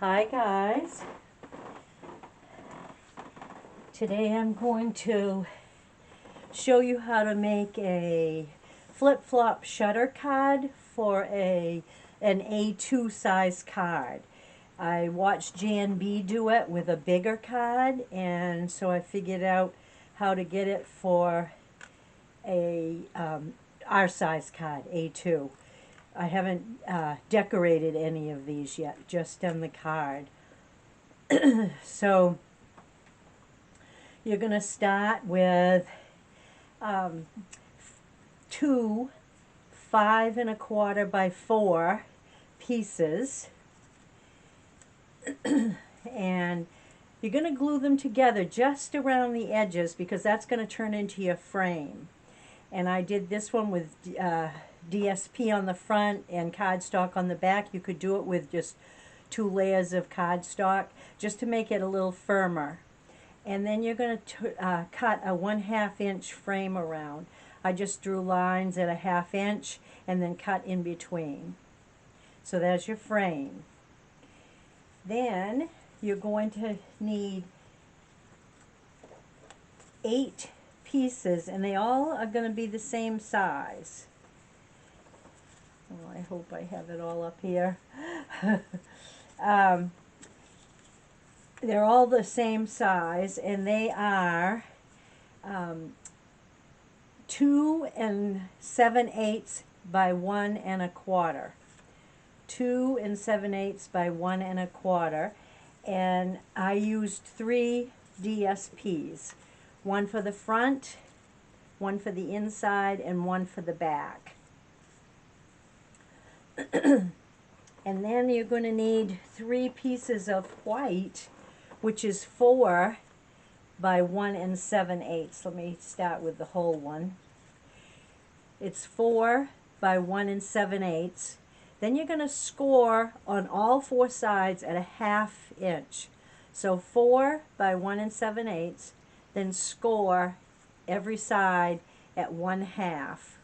Hi guys. Today I'm going to show you how to make a flip-flop shutter card for an A2 size card. I watched Jan B do it with a bigger card, and so I figured out how to get it for a our size card, A2. I haven't decorated any of these yet, just done the card. So you're going to start with two 5 1/4 by 4 pieces, and you're going to glue them together just around the edges because that's going to turn into your frame. And I did this one with DSP on the front and cardstock on the back. You could do it with just 2 layers of cardstock just to make it a little firmer. And then you're going to cut a 1/2 inch frame around. I just drew lines at a 1/2 inch and then cut in between. So there's your frame. Then you're going to need 8 pieces, and they all are going to be the same size. Well, I hope I have it all up here. They're all the same size, and they are 2 7/8 by 1 1/4. 2 7/8 by 1 1/4, and I used 3 DSPs. One for the front, one for the inside, and one for the back. And then you're going to need 3 pieces of white, which is 4 by 1 7/8. Let me start with the whole one. It's 4 by 1 7/8. Then you're going to score on all 4 sides at a 1/2 inch. So 4 by 1 7/8, then score every side at 1/2.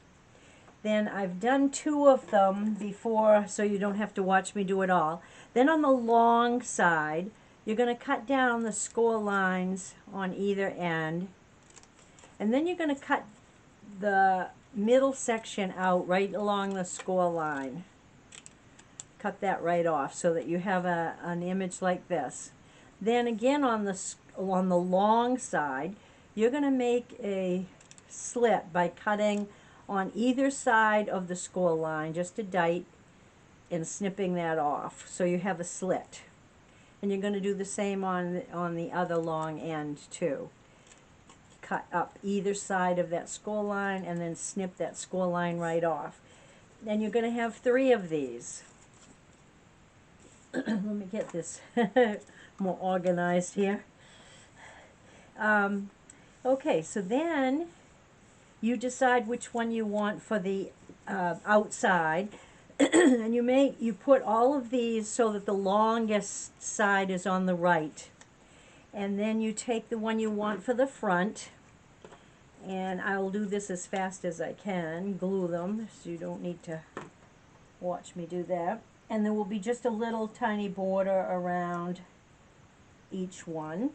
Then I've done 2 of them before, so you don't have to watch me do it all. Then on the long side, you're going to cut down the score lines on either end, and then you're going to cut the middle section out right along the score line. Cut that right off so that you have an image like this. Then again on the long side, you're going to make a slit by cutting on either side of the score line, just a dite, and snipping that off so you have a slit. And you're going to do the same on the other long end too. Cut up either side of that score line and then snip that score line right off. And you're going to have 3 of these. Let me get this more organized here. Okay, so then you decide which one you want for the outside, and you put all of these so that the longest side is on the right, and then you take the one you want for the front, and I'll do this as fast as I can, glue them, so you don't need to watch me do that. And there will be just a little tiny border around each one.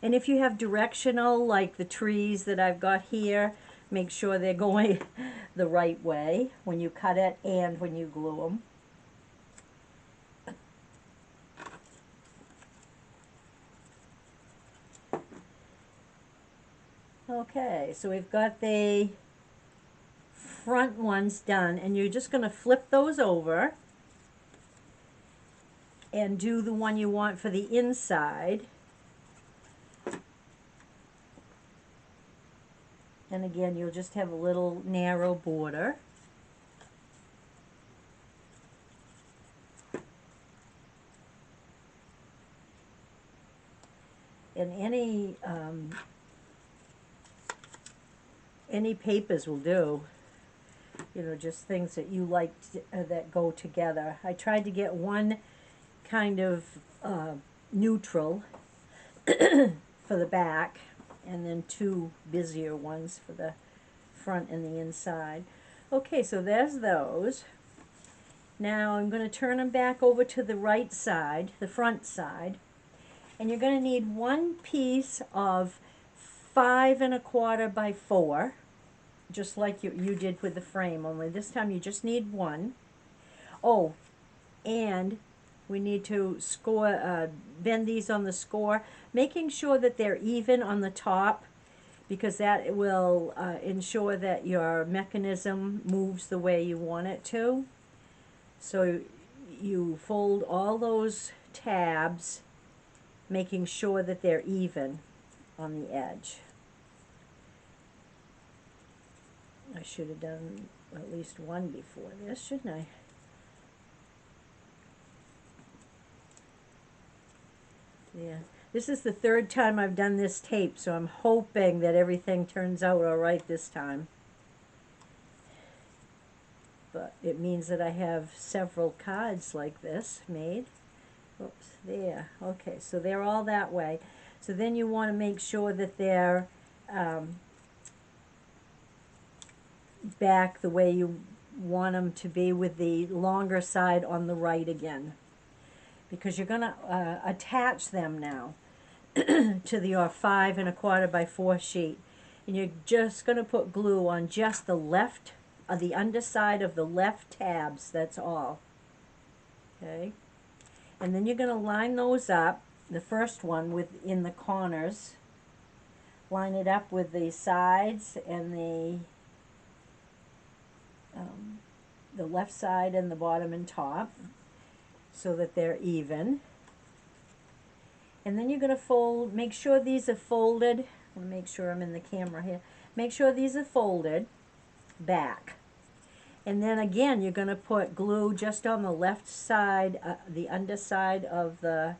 And if you have directional, like the trees that I've got here, make sure they're going the right way when you cut it and when you glue them. Okay, so we've got the front ones done, and you're just going to flip those over and do the one you want for the inside. And again, you'll just have a little narrow border. And any papers will do. You know, just things that you like that go together. I tried to get one kind of neutral for the back, and then 2 busier ones for the front and the inside. Okay, so there's those. Now I'm going to turn them back over to the right side, the front side, and you're going to need one piece of 5 1/4 by 4, just like you did with the frame, only this time you just need one. Oh, and we need to score, bend these on the score, making sure that they're even on the top, because that will ensure that your mechanism moves the way you want it to. So you fold all those tabs, making sure that they're even on the edge. I should have done at least one before this, shouldn't I? Yeah. This is the third time I've done this tape, so I'm hoping that everything turns out all right this time. But it means that I have several cards like this made. Oops, there. Okay, so they're all that way. So then you want to make sure that they're back the way you want them to be, with the longer side on the right again, because you're going to attach them now to your 5 1/4 by 4 sheet, and you're just going to put glue on just the left, the underside of the left tabs. That's all. Okay, and then you're going to line those up. The first one in the corners, line it up with the sides and the left side and the bottom and top, so that they're even. And then you're going to fold, make sure these are folded. I'll make sure I'm in the camera here. Make sure these are folded back. And then again, you're going to put glue just on the left side, the underside of the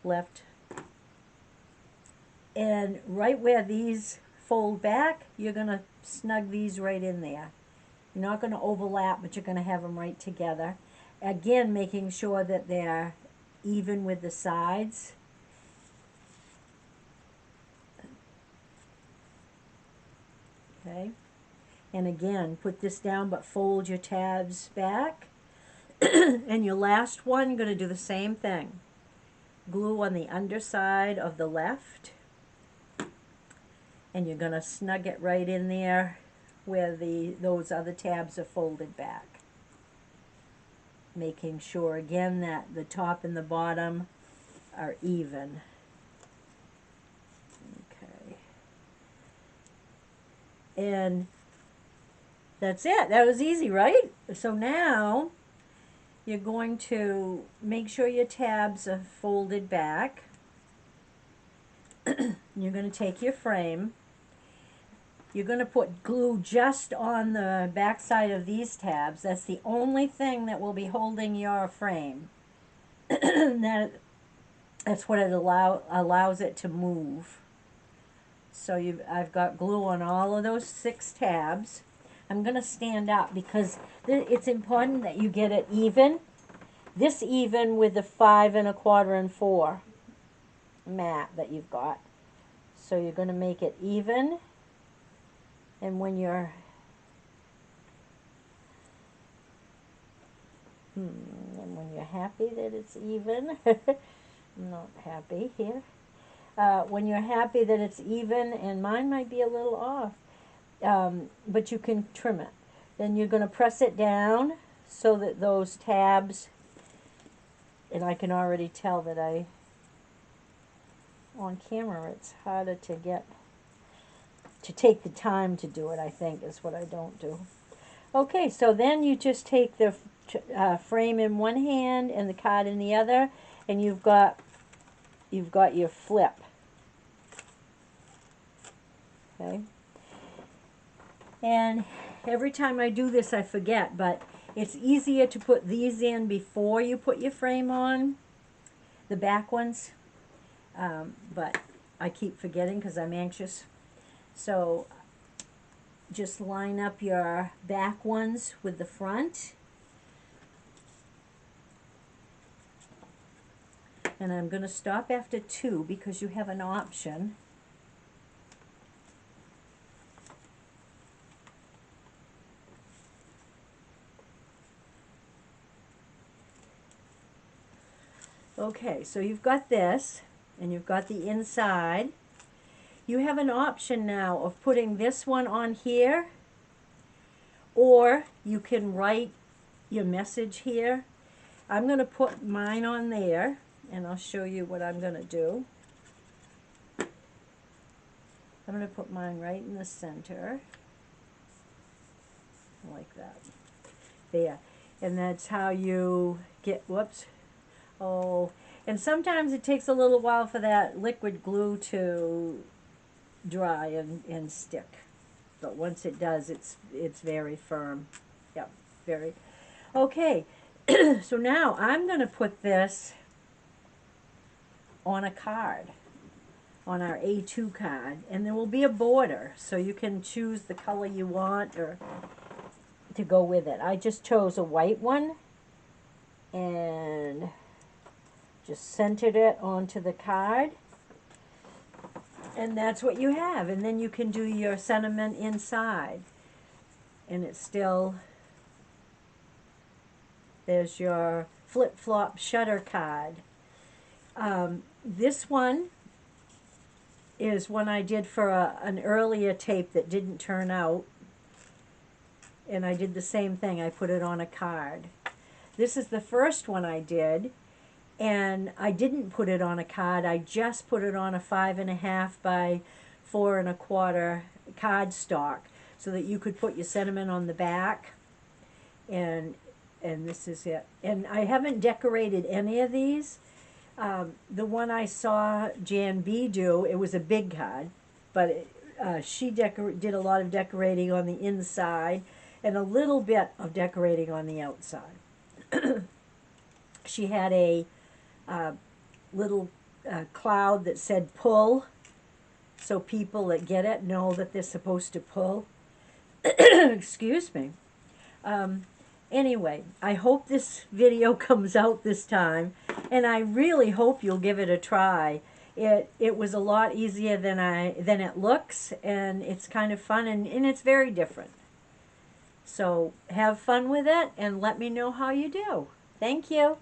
left. And right where these fold back, you're going to snug these right in there. You're not going to overlap, but you're going to have them right together. Again, making sure that they're even with the sides. Okay. And again, put this down, but fold your tabs back. And your last one, you're going to do the same thing. Glue on the underside of the left. And you're going to snug it right in there where those other tabs are folded back. Making sure again that the top and the bottom are even. Okay. And that's it. That was easy, right? So now you're going to make sure your tabs are folded back. You're going to take your frame. You're going to put glue just on the back side of these tabs. That's the only thing that will be holding your frame. That's what it allows it to move. So I've got glue on all of those 6 tabs. I'm going to stand up because it's important that you get it even. This even with the 5 1/4 and 4 mat that you've got. So you're going to make it even. And when you're happy that it's even, I'm not happy here. When you're happy that it's even, and mine might be a little off, but you can trim it. Then you're going to press it down so that those tabs, and I can already tell that on camera it's harder to take the time to do it, I think, is what I don't do. Okay, so then you just take the frame in one hand and the card in the other, and you've got your flip. Okay. And every time I do this I forget, but it's easier to put these in before you put your frame on, the back ones, but I keep forgetting because I'm anxious. So just line up your back ones with the front. And I'm going to stop after 2 because you have an option. Okay, so you've got this, and you've got the inside. You have an option now of putting this one on here, or you can write your message here. I'm going to put mine on there, and I'll show you what I'm going to do. I'm going to put mine right in the center, like that. There. And that's how you get, whoops, oh, and sometimes it takes a little while for that liquid glue to dry and stick. But once it does, it's very firm. Yep, very. Okay, so now I'm going to put this on a card, on our A2 card, and there will be a border, so you can choose the color you want or to go with it. I just chose a white one and just centered it onto the card, and that's what you have. And then you can do your sentiment inside, and it's still, there's your flip-flop shutter card. This one is one I did for an earlier tape that didn't turn out, and I did the same thing. I put it on a card. This is the first one I did, and I didn't put it on a card. I just put it on a 5.5 by 4 1/4 cardstock, so that you could put your sentiment on the back. And this is it. And I haven't decorated any of these. The one I saw Jan B do, it was a big card, but she did a lot of decorating on the inside and a little bit of decorating on the outside. She had a little cloud that said pull, so people that get it know that they're supposed to pull. Excuse me. Anyway, I hope this video comes out this time, and I really hope you'll give it a try. It was a lot easier than it looks, and it's kind of fun, and it's very different. So have fun with it, and let me know how you do. Thank you.